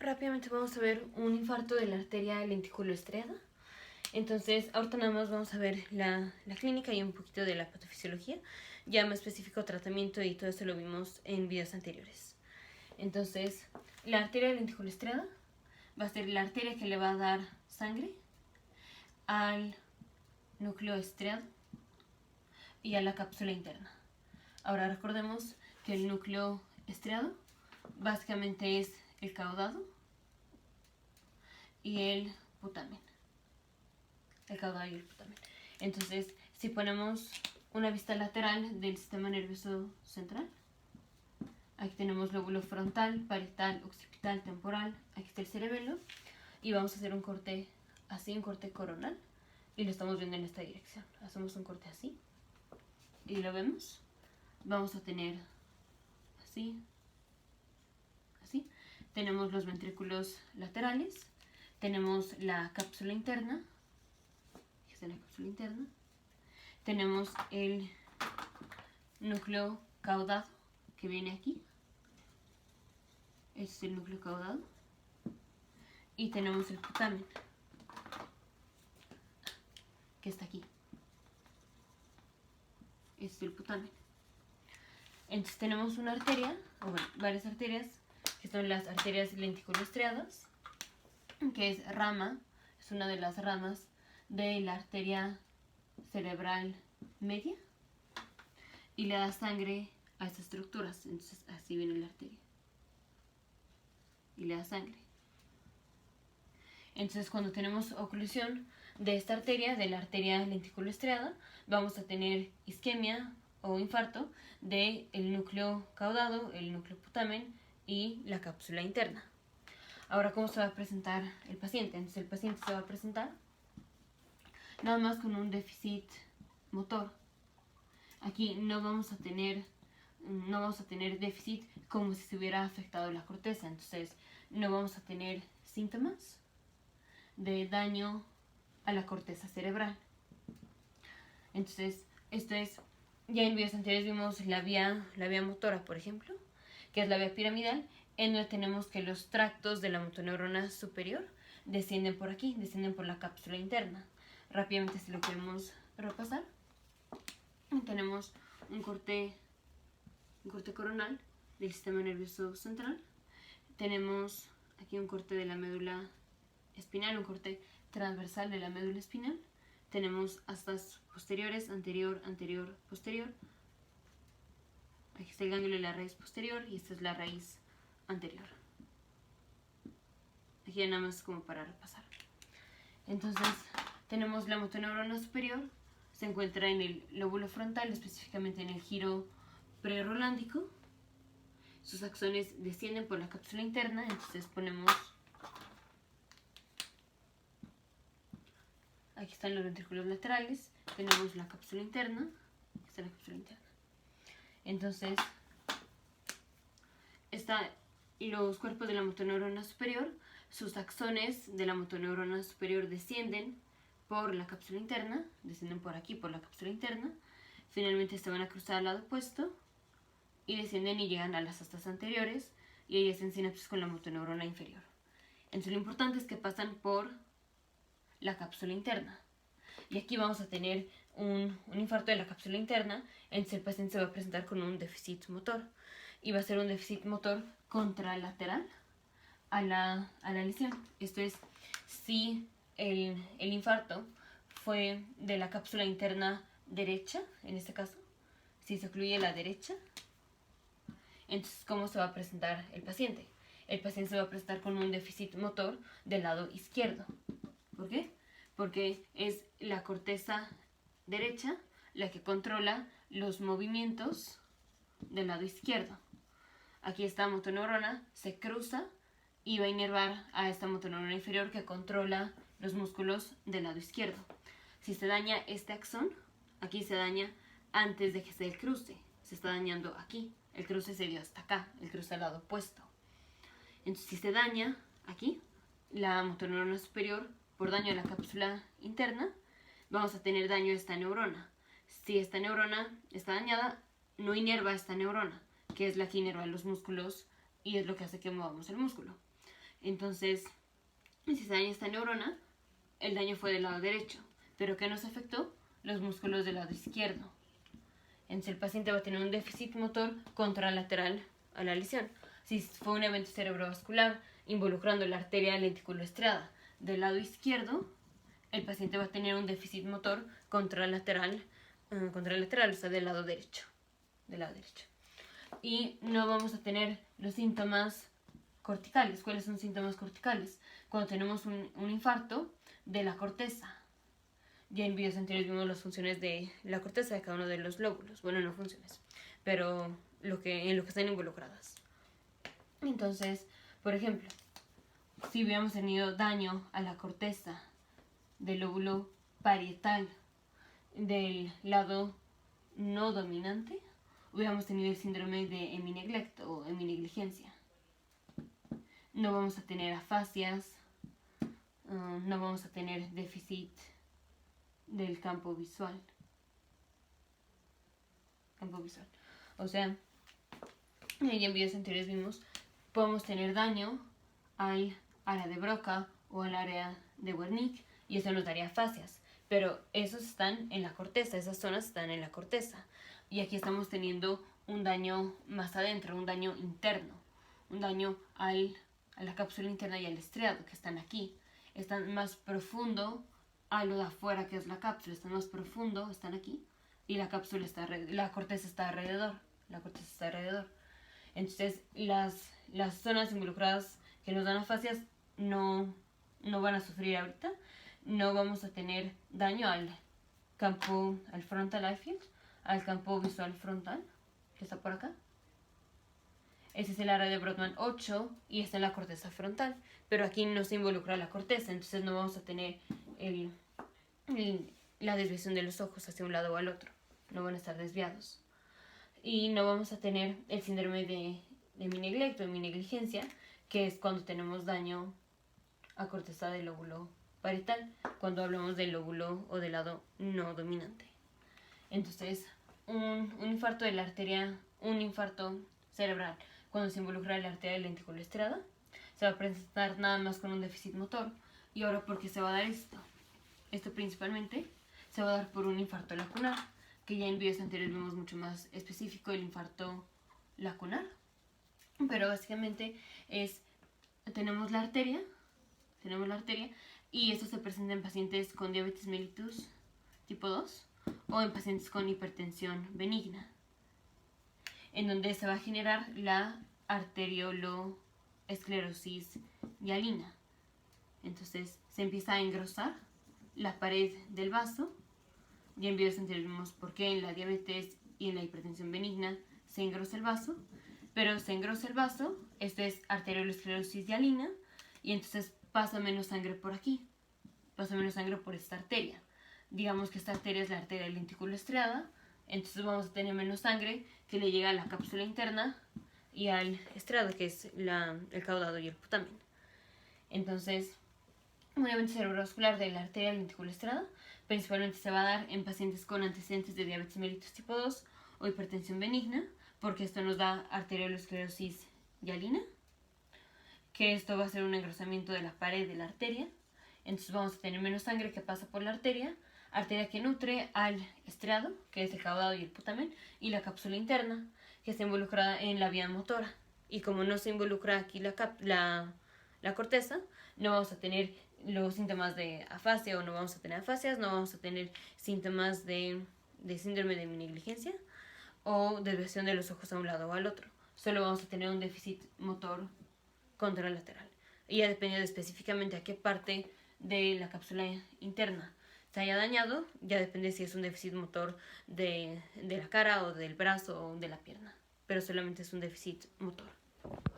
rápidamente vamos a ver un infarto de la arteria lenticuloestriada. Entonces, ahorita nada más vamos a ver la clínica y un poquito de la patofisiología. Ya más específico tratamiento y todo eso lo vimos en videos anteriores. Entonces, la arteria lenticuloestriada va a ser la arteria que le va a dar sangre al núcleo estriado y a la cápsula interna. Ahora recordemos que el núcleo estriado básicamente es el caudado y el putamen. El caudado y el putamen. Entonces, si ponemos una vista lateral del sistema nervioso central, aquí tenemos lóbulo frontal, parietal, occipital, temporal, aquí está el cerebelo, y vamos a hacer un corte así, un corte coronal, y lo estamos viendo en esta dirección. Hacemos un corte así, y lo vemos. Vamos a tener así, así. Tenemos los ventrículos laterales, tenemos la cápsula interna, la cápsula interna, tenemos el núcleo caudado que viene aquí, este es el núcleo caudado, y tenemos el putamen que está aquí, este es el putamen. Entonces tenemos una arteria, o bueno, varias arterias, que son las arterias lenticuloestriadas, que es rama, es una de las ramas de la arteria cerebral media y le da sangre a estas estructuras. Entonces así viene la arteria y le da sangre. Entonces cuando tenemos oclusión de esta arteria, de la arteria lenticuloestriada, vamos a tener isquemia o infarto del núcleo caudado, el núcleo putamen y la cápsula interna. Ahora, ¿cómo se va a presentar el paciente? Entonces el paciente se va a presentar nada más con un déficit motor. Aquí no vamos a tener déficit como si se hubiera afectado la corteza. Entonces no vamos a tener síntomas de daño a la corteza cerebral. Entonces, esto es, ya en videos anteriores vimos la vía motora, por ejemplo, que es la vía piramidal, en donde tenemos que los tractos de la motoneurona superior descienden por aquí, descienden por la cápsula interna. Rápidamente, si lo queremos repasar, tenemos un corte coronal del sistema nervioso central, tenemos aquí un corte de la médula espinal, un corte transversal de la médula espinal, tenemos astas posteriores, anterior, anterior, posterior, aquí está el ganglio de la raíz posterior y esta es la raíz anterior. Aquí nada más como para repasar. Entonces tenemos la motoneurona superior, se encuentra en el lóbulo frontal, específicamente en el giro prerolándico. Sus axones descienden por la cápsula interna, entonces ponemos, aquí están los ventrículos laterales, tenemos la cápsula interna, aquí está la cápsula interna. Entonces, están los cuerpos de la motoneurona superior, sus axones de la motoneurona superior descienden por la cápsula interna, descienden por aquí, por la cápsula interna, finalmente se van a cruzar al lado opuesto y descienden y llegan a las astas anteriores y ahí hacen sinapsis con la motoneurona inferior. Entonces lo importante es que pasan por la cápsula interna. Y aquí vamos a tener un infarto de la cápsula interna, entonces el paciente se va a presentar con un déficit motor. Y va a ser un déficit motor contralateral a la lesión. Esto es, si el infarto fue de la cápsula interna derecha, en este caso, si se ocluye la derecha, entonces, ¿cómo se va a presentar el paciente? El paciente se va a presentar con un déficit motor del lado izquierdo. ¿Por qué? Porque es la corteza derecha la que controla los movimientos del lado izquierdo. Aquí esta motoneurona se cruza y va a inervar a esta motoneurona inferior que controla los músculos del lado izquierdo. Si se daña este axón, aquí se daña antes de que se cruce. Se está dañando aquí. El cruce se dio hasta acá, el cruce al lado opuesto. Entonces, si se daña aquí, la motoneurona superior, por daño a la cápsula interna, vamos a tener daño a esta neurona. Si esta neurona está dañada, no inerva esta neurona, que es la que inerva los músculos y es lo que hace que movamos el músculo. Entonces, si se daña esta neurona, el daño fue del lado derecho. ¿Pero qué nos afectó? Los músculos del lado izquierdo. Entonces el paciente va a tener un déficit motor contralateral a la lesión. Si fue un evento cerebrovascular involucrando la arteria lenticuloestriada del lado izquierdo, el paciente va a tener un déficit motor contralateral, o sea, del lado derecho. Y no vamos a tener los síntomas corticales. ¿Cuáles son síntomas corticales? Cuando tenemos un infarto de la corteza. Ya en videos anteriores vimos las funciones de la corteza de cada uno de los lóbulos. Bueno, no funciones, pero en lo que están involucradas. Entonces, por ejemplo, si hubiéramos tenido daño a la corteza del lóbulo parietal del lado no dominante, hubiéramos tenido el síndrome de hemineglect o heminegligencia. No vamos a tener afasias, no vamos a tener déficit del campo visual. O sea, ya en videos anteriores vimos, podemos tener daño al área de Broca o al área de Wernicke y eso nos daría afasias. Pero esos están en la corteza, esas zonas están en la corteza. Y aquí estamos teniendo un daño más adentro, un daño interno, un daño a la cápsula interna y al estriado que están aquí. Están más profundo a lo de afuera que es la cápsula, están más profundo, están aquí, y la corteza está alrededor. Entonces las zonas involucradas que nos dan afasias no van a sufrir ahorita. No vamos a tener daño al frontal eye field, al campo visual frontal, que está por acá. Ese es el área de Brodmann 8 y está en la corteza frontal, pero aquí no se involucra la corteza, entonces no vamos a tener la desviación de los ojos hacia un lado o al otro, no van a estar desviados. Y no vamos a tener el síndrome de hemineglect o heminegligencia, que es cuando tenemos daño a corteza del lóbulo parietal, cuando hablamos del lóbulo o del lado no dominante. Entonces, un infarto de la arteria, un infarto cerebral, cuando se involucra la arteria lenticuloestriada, se va a presentar nada más con un déficit motor. ¿Y ahora por qué se va a dar esto? Esto principalmente se va a dar por un infarto lacunar, que ya en videos anteriores vimos mucho más específico el infarto lacunar. Pero básicamente tenemos la arteria y esto se presenta en pacientes con diabetes mellitus tipo 2 o en pacientes con hipertensión benigna, en donde se va a generar la arterioloesclerosis hialina. Entonces se empieza a engrosar la pared del vaso. Ya en videos anteriores vimos por qué en la diabetes y en la hipertensión benigna se engrosa el vaso, pero se engrosa el vaso, esto es arteriolesclerosis hialina, y entonces pasa menos sangre por aquí, pasa menos sangre por esta arteria. Digamos que esta arteria es la arteria lenticuloestriada, entonces vamos a tener menos sangre que le llega a la cápsula interna y al estriado, que es el caudado y el putamen. Entonces, un evento cerebrovascular de la arteria lenticuloestriada principalmente se va a dar en pacientes con antecedentes de diabetes mellitus tipo 2 o hipertensión benigna, porque esto nos da arteriolesclerosis hialina, que esto va a ser un engrosamiento de la pared de la arteria. Entonces vamos a tener menos sangre que pasa por la arteria que nutre al estriado, que es el caudado y el putamen, y la cápsula interna, que está involucrada en la vía motora. Y como no se involucra aquí la corteza, no vamos a tener los síntomas de afasia o no vamos a tener afasias, no vamos a tener síntomas de síndrome de heminegligencia o desviación de los ojos a un lado o al otro. Solo vamos a tener un déficit motor contralateral. Y ya depende específicamente a qué parte de la cápsula interna se haya dañado, ya depende si es un déficit motor de la cara o del brazo o de la pierna, pero solamente es un déficit motor.